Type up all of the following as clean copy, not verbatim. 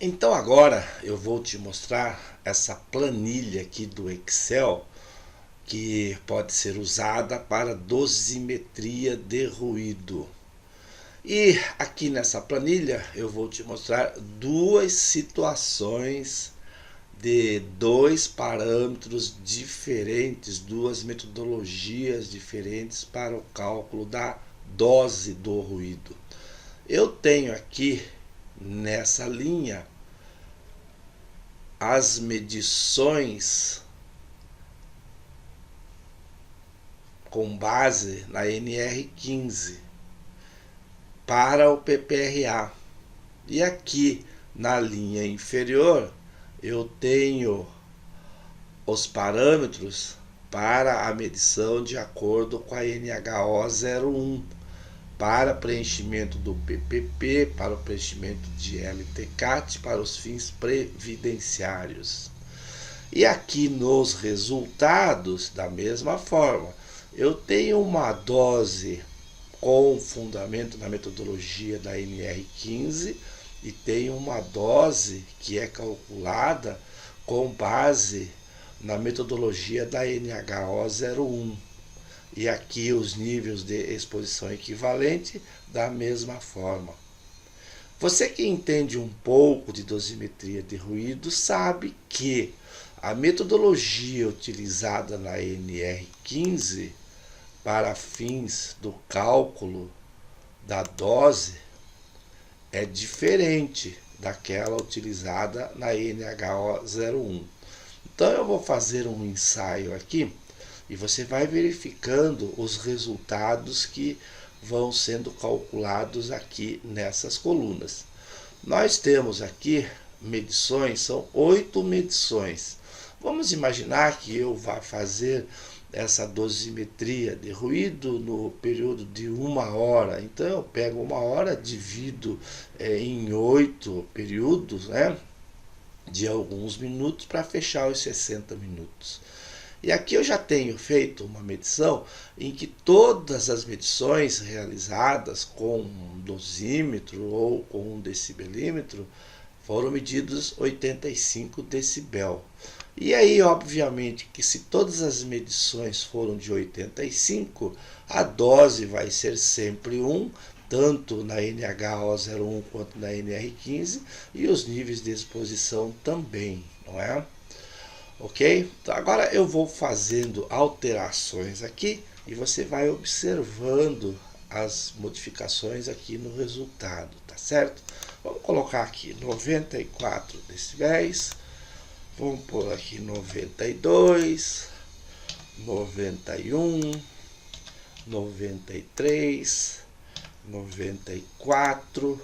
Então agora eu vou te mostrar essa planilha aqui do Excel que pode ser usada para dosimetria de ruído. E aqui nessa planilha eu vou te mostrar duas situações de dois parâmetros diferentes, duas metodologias diferentes para o cálculo da dose do ruído. Eu tenho aqui nessa linha as medições com base na NR15 para o PPRA. E aqui na linha inferior eu tenho os parâmetros para a medição de acordo com a NHO01, para preenchimento do PPP, para o preenchimento de LTCAT, para os fins previdenciários. E aqui nos resultados, da mesma forma, eu tenho uma dose com fundamento na metodologia da NR15 e tenho uma dose que é calculada com base na metodologia da NHO01. E aqui os níveis de exposição equivalente da mesma forma. Você que entende um pouco de dosimetria de ruído sabe que a metodologia utilizada na NR15 para fins do cálculo da dose é diferente daquela utilizada na NHO01. Então eu vou fazer um ensaio aqui e você vai verificando os resultados que vão sendo calculados aqui nessas colunas. Nós temos aqui medições, são 8 medições. Vamos imaginar que eu vá fazer essa dosimetria de ruído no período de 1 hora. Então eu pego 1 hora, divido em 8 períodos, né, de alguns minutos para fechar os 60 minutos. E aqui eu já tenho feito uma medição em que todas as medições realizadas com um dosímetro ou com um decibelímetro foram medidos 85 decibel. E aí, obviamente, que se todas as medições foram de 85, a dose vai ser sempre 1, tanto na NHO01 quanto na NR15, e os níveis de exposição também, não é? Ok? Então agora eu vou fazendo alterações aqui e você vai observando as modificações aqui no resultado, tá certo? Vamos colocar aqui 94 decibéis, vamos pôr aqui 92, 91, 93, 94,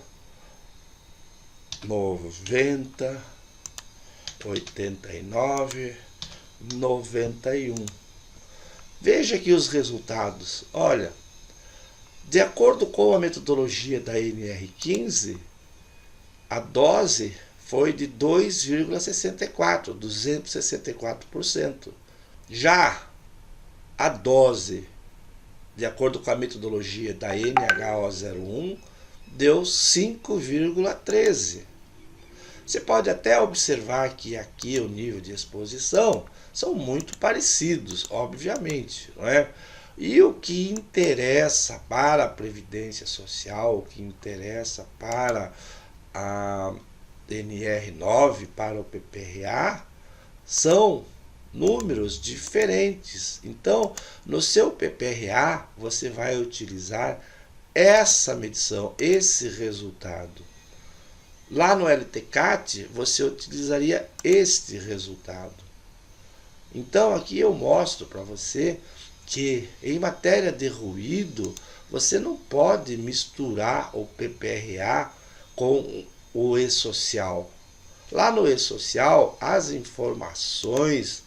90, 89, 91. Veja aqui os resultados. Olha, de acordo com a metodologia da NR15, a dose foi de 2,64, 264%. Já a dose, de acordo com a metodologia da NHO01, deu 5,13. Você pode até observar que aqui o nível de exposição são muito parecidos, obviamente, não é? E o que interessa para a Previdência Social, o que interessa para a NR9, para o PPRA, são números diferentes. Então, no seu PPRA, você vai utilizar essa medição, esse resultado. Lá no LTCAT, você utilizaria este resultado. Então, aqui eu mostro para você que, em matéria de ruído, você não pode misturar o PPRA com o E-Social. Lá no E-Social, as informações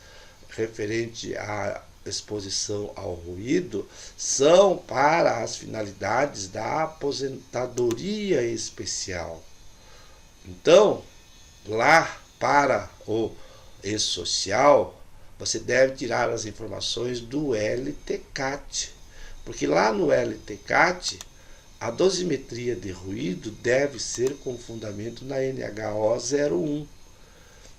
referentes à exposição ao ruído são para as finalidades da aposentadoria especial. Então, lá para o E-Social, você deve tirar as informações do LTCAT, porque lá no LTCAT a dosimetria de ruído deve ser com fundamento na NHO 01.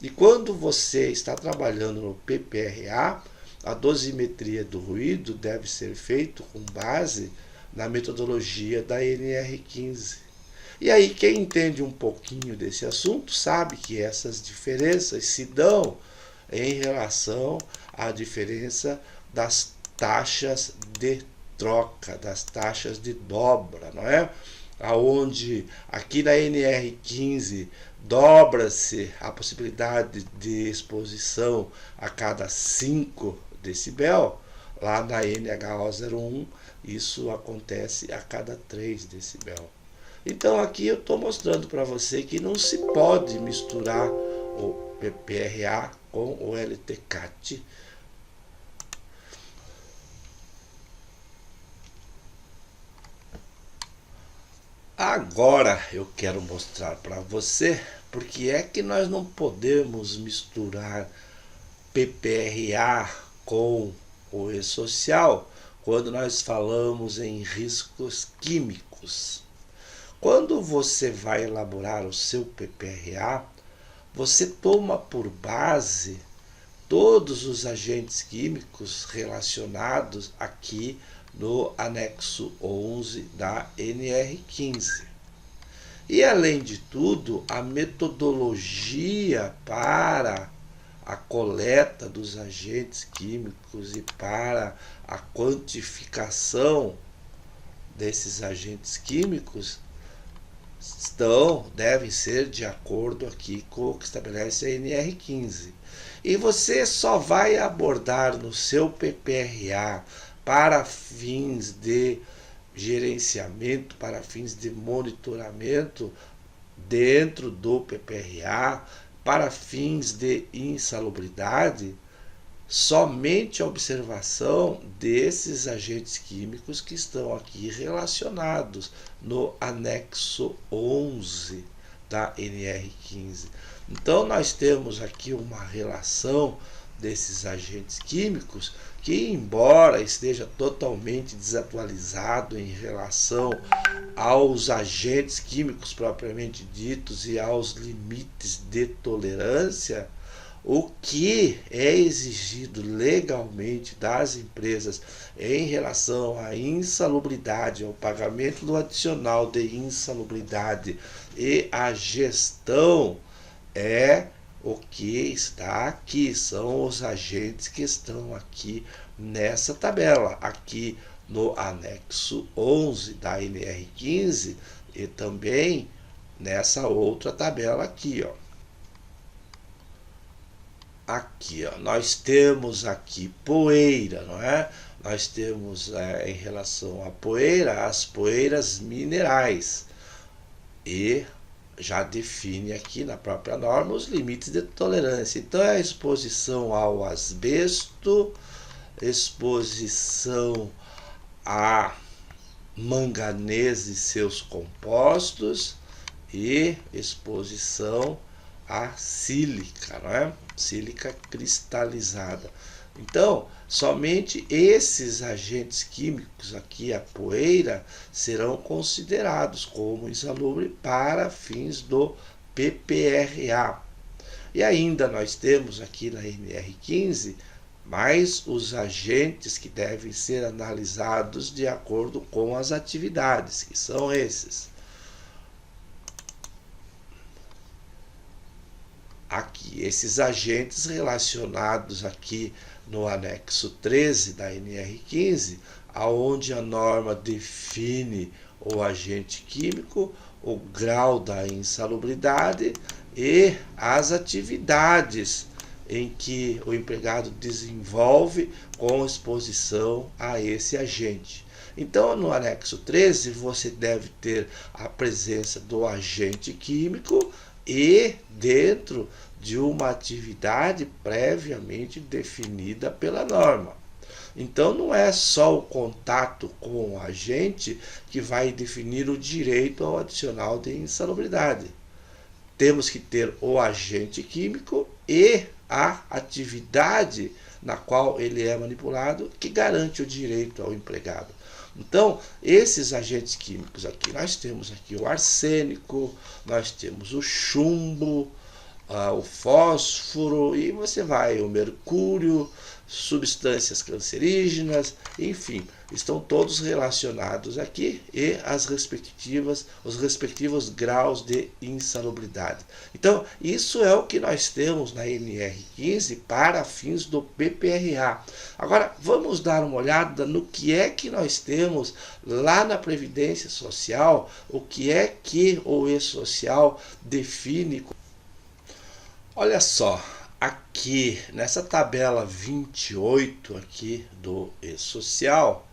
E quando você está trabalhando no PPRA, a dosimetria do ruído deve ser feita com base na metodologia da NR15. E aí quem entende um pouquinho desse assunto sabe que essas diferenças se dão em relação à diferença das taxas de troca, das taxas de dobra, não é? Aonde aqui na NR15 dobra-se a possibilidade de exposição a cada 5 decibel, lá na NHO 01 isso acontece a cada 3 decibel. Então aqui eu estou mostrando para você que não se pode misturar o PPRA com o LTCAT. Agora eu quero mostrar para você porque é que nós não podemos misturar PPRA com o E-social quando nós falamos em riscos químicos. Quando você vai elaborar o seu PPRA, você toma por base todos os agentes químicos relacionados aqui no anexo 11 da NR15. E além de tudo, a metodologia para a coleta dos agentes químicos e para a quantificação desses agentes químicos devem ser de acordo aqui com o que estabelece a NR15. E você só vai abordar no seu PPRA para fins de gerenciamento, para fins de monitoramento dentro do PPRA, para fins de insalubridade, somente a observação desses agentes químicos que estão aqui relacionados no anexo 11 da NR15. Então nós temos aqui uma relação desses agentes químicos que, embora esteja totalmente desatualizado em relação aos agentes químicos propriamente ditos e aos limites de tolerância, o que é exigido legalmente das empresas em relação à insalubridade, ao pagamento do adicional de insalubridade e à gestão é o que está aqui, são os agentes que estão aqui nessa tabela, aqui no anexo 11 da NR15 e também nessa outra tabela aqui, ó. Aqui, ó, nós temos aqui poeira, não é? Nós temos em relação à poeira, as poeiras minerais e já define aqui na própria norma os limites de tolerância. Então é a exposição ao asbesto, exposição a manganês e seus compostos e exposição a sílica, não é? Sílica cristalizada. Então, somente esses agentes químicos aqui, a poeira, serão considerados como insalubre para fins do PPRA. E ainda nós temos aqui na NR15 mais os agentes que devem ser analisados de acordo com as atividades, que são esses. Aqui, esses agentes relacionados aqui no anexo 13 da NR15, aonde a norma define o agente químico, o grau da insalubridade e as atividades em que o empregado desenvolve com exposição a esse agente. Então, no anexo 13, você deve ter a presença do agente químico e dentro de uma atividade previamente definida pela norma. Então não é só o contato com o agente que vai definir o direito ao adicional de insalubridade. Temos que ter o agente químico e a atividade na qual ele é manipulado que garante o direito ao empregado. Então, esses agentes químicos aqui, nós temos aqui o arsênico, nós temos o chumbo, o fósforo, e você vai, o mercúrio, substâncias cancerígenas, enfim, estão todos relacionados aqui e os respectivos graus de insalubridade. Então, isso é o que nós temos na NR15 para fins do PPRA. Agora, vamos dar uma olhada no que é que nós temos lá na Previdência Social, o que é que o E-Social define. Olha só, aqui nessa tabela 28 aqui do E-Social,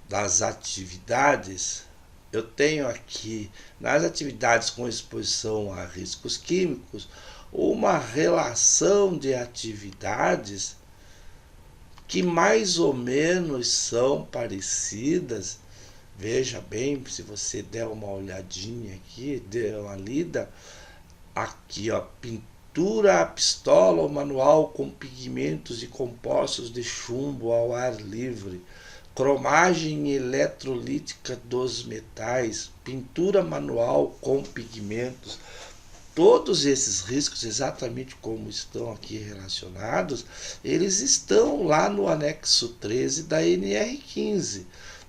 das atividades, eu tenho aqui nas atividades com exposição a riscos químicos uma relação de atividades que mais ou menos são parecidas. Veja bem, se você der uma olhadinha aqui, der uma lida, aqui ó, pintura a pistola ou manual com pigmentos e compostos de chumbo ao ar livre, cromagem eletrolítica dos metais, pintura manual com pigmentos. Todos esses riscos, exatamente como estão aqui relacionados, eles estão lá no anexo 13 da NR15.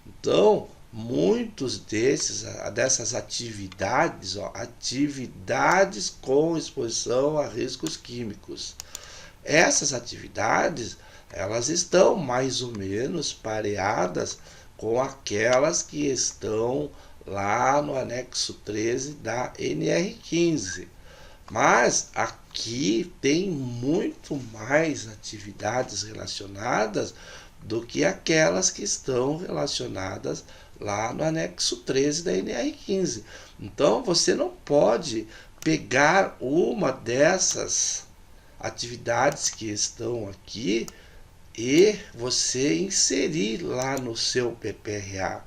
Então, muitos dessas atividades, atividades com exposição a riscos químicos. Essas atividades, elas estão mais ou menos pareadas com aquelas que estão lá no anexo 13 da NR15. Mas aqui tem muito mais atividades relacionadas do que aquelas que estão relacionadas lá no anexo 13 da NR15. Então, você não pode pegar uma dessas atividades que estão aqui e você inserir lá no seu PPRA.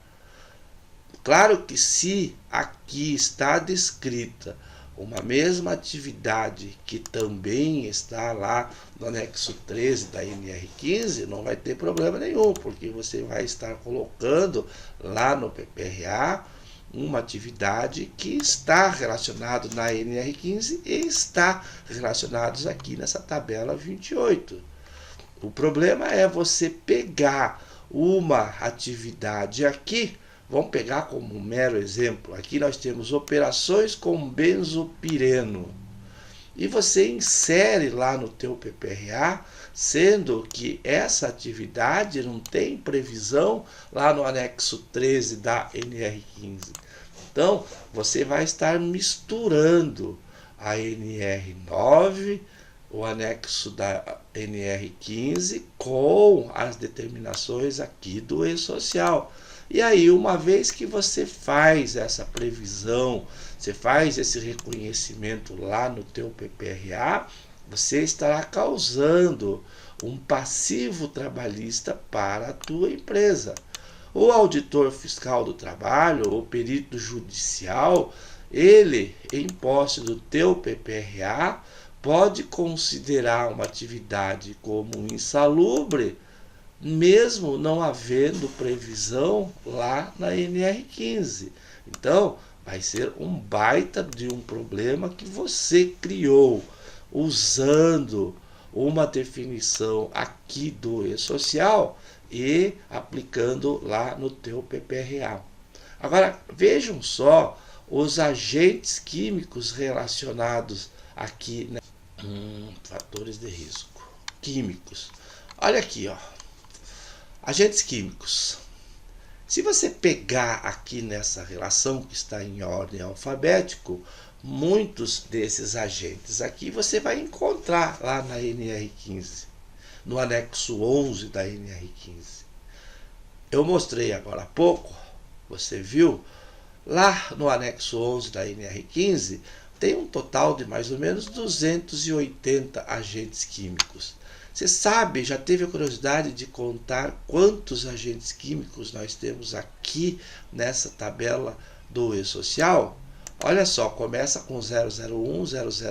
Claro que se aqui está descrita uma mesma atividade que também está lá no anexo 13 da NR15, não vai ter problema nenhum, porque você vai estar colocando lá no PPRA uma atividade que está relacionada na NR15 e está relacionados aqui nessa tabela 28. O problema é você pegar uma atividade aqui. Vamos pegar como um mero exemplo. Aqui nós temos operações com benzopireno. E você insere lá no teu PPRA, sendo que essa atividade não tem previsão lá no anexo 13 da NR15. Então, você vai estar misturando a NR9, o anexo da NR15, com as determinações aqui do E-Social. E aí, uma vez que você faz essa previsão, você faz esse reconhecimento lá no teu PPRA, você estará causando um passivo trabalhista para a tua empresa. O auditor fiscal do trabalho, o perito judicial, ele, em posse do teu PPRA, pode considerar uma atividade como insalubre, mesmo não havendo previsão lá na NR15. Então, vai ser um baita de um problema que você criou usando uma definição aqui do E-Social e aplicando lá no teu PPRA. Agora, vejam só os agentes químicos relacionados aqui, né? Fatores de risco químicos. Olha aqui, ó. Agentes químicos. Se você pegar aqui nessa relação que está em ordem alfabético, muitos desses agentes aqui você vai encontrar lá na NR15, no anexo 11 da NR15. Eu mostrei agora há pouco, você viu, lá no anexo 11 da NR15 tem um total de mais ou menos 280 agentes químicos. Você sabe, já teve a curiosidade de contar quantos agentes químicos nós temos aqui nessa tabela do E-Social? Olha só, começa com 001,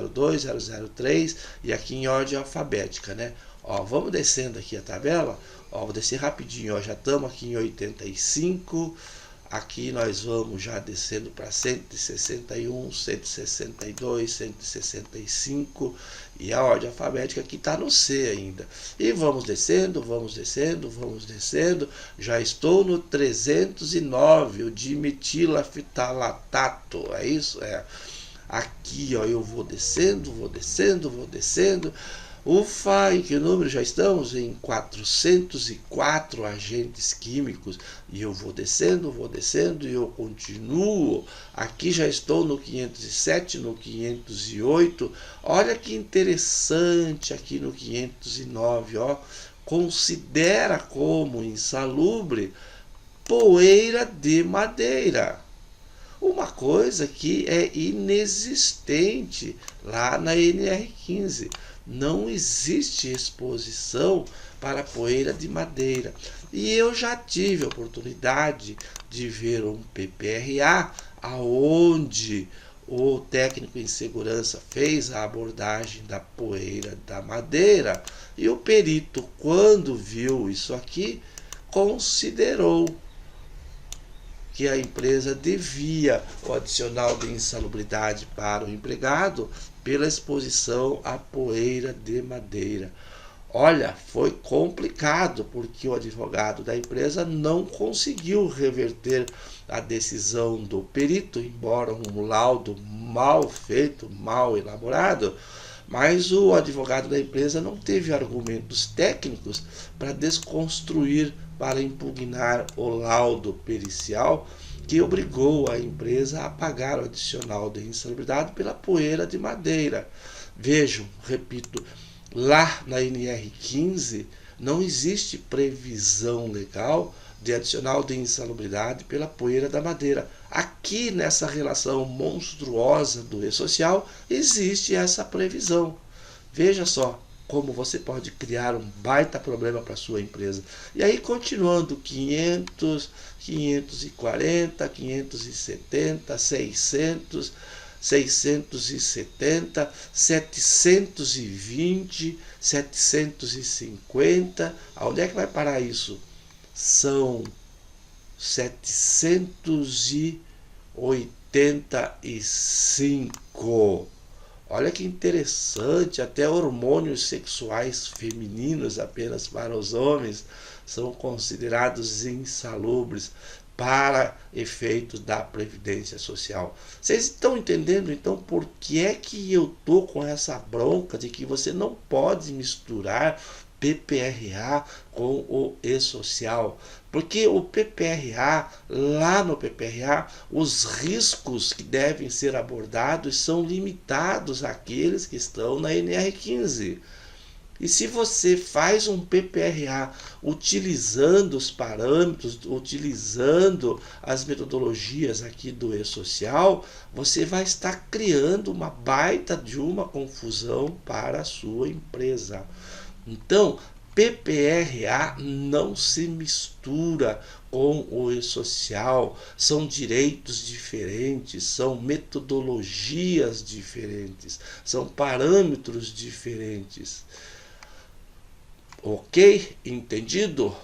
002, 003 e aqui em ordem alfabética, né? Ó, vamos descendo aqui a tabela. Ó, vou descer rapidinho, ó, já estamos aqui em 85. Aqui nós vamos já descendo para 161, 162, 165 e a ordem alfabética aqui está no C ainda. E vamos descendo, vamos descendo, vamos descendo. Já estou no 309, o dimetilaftalatato, é isso? É. Aqui, ó, eu vou descendo, vou descendo, vou descendo. Ufa, em que número já estamos? Em 404 agentes químicos. E eu vou descendo e eu continuo. Aqui já estou no 507, no 508. Olha que interessante aqui no 509, ó. Considera como insalubre poeira de madeira. Uma coisa que é inexistente lá na NR15. Não existe exposição para poeira de madeira. E eu já tive a oportunidade de ver um PPRA aonde o técnico em segurança fez a abordagem da poeira da madeira e o perito, quando viu isso aqui, considerou que a empresa devia o adicional de insalubridade para o empregado pela exposição à poeira de madeira. Olha, foi complicado porque o advogado da empresa não conseguiu reverter a decisão do perito, embora um laudo mal feito, mal elaborado, mas o advogado da empresa não teve argumentos técnicos para desconstruir, para impugnar o laudo pericial que obrigou a empresa a pagar o adicional de insalubridade pela poeira de madeira. Vejam, repito, lá na NR15 não existe previsão legal de adicional de insalubridade pela poeira da madeira. Aqui nessa relação monstruosa do E-Social existe essa previsão. Veja só como você pode criar um baita problema para a sua empresa. E aí, continuando, 500, 540, 570, 600, 670, 720, 750. Aonde é que vai parar isso? São 785. Olha que interessante, até hormônios sexuais femininos apenas para os homens são considerados insalubres para efeitos da Previdência Social. Vocês estão entendendo então por que é que eu tô com essa bronca de que você não pode misturar PPRA com o E-Social? Porque o PPRA, lá no PPRA, os riscos que devem ser abordados são limitados àqueles que estão na NR15. E se você faz um PPRA utilizando os parâmetros, utilizando as metodologias aqui do E-Social, você vai estar criando uma baita de uma confusão para a sua empresa. Então, PPRA não se mistura com o E-Social, são direitos diferentes, são metodologias diferentes, são parâmetros diferentes. Ok? Entendido?